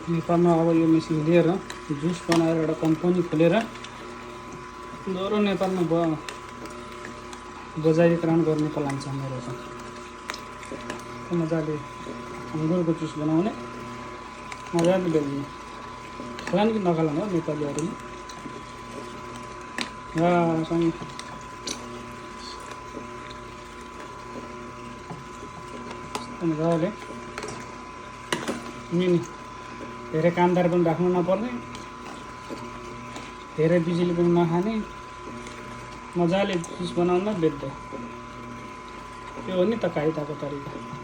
नेपालमा अब यो मेसिन लिएर जुस बनाएर एउटा कम्पनी खोलेर दोहोरो नेपालमा बजारीकरण गर्ने प्लान छ मेरो चाहिँ। मजाले अङ्गुरको जुस बनाउने, मजाले बेच्ने, खालान् कि नखालान् हो नेपालीहरूले। चाहिँ मजाले नि धेरै कामदार पनि राख्नु नपर्ने, धेरै बिजुली पनि नखाने, मजाले जुस बनाउन बेच्दै। त्यो हो नि त कायदाको तरिका।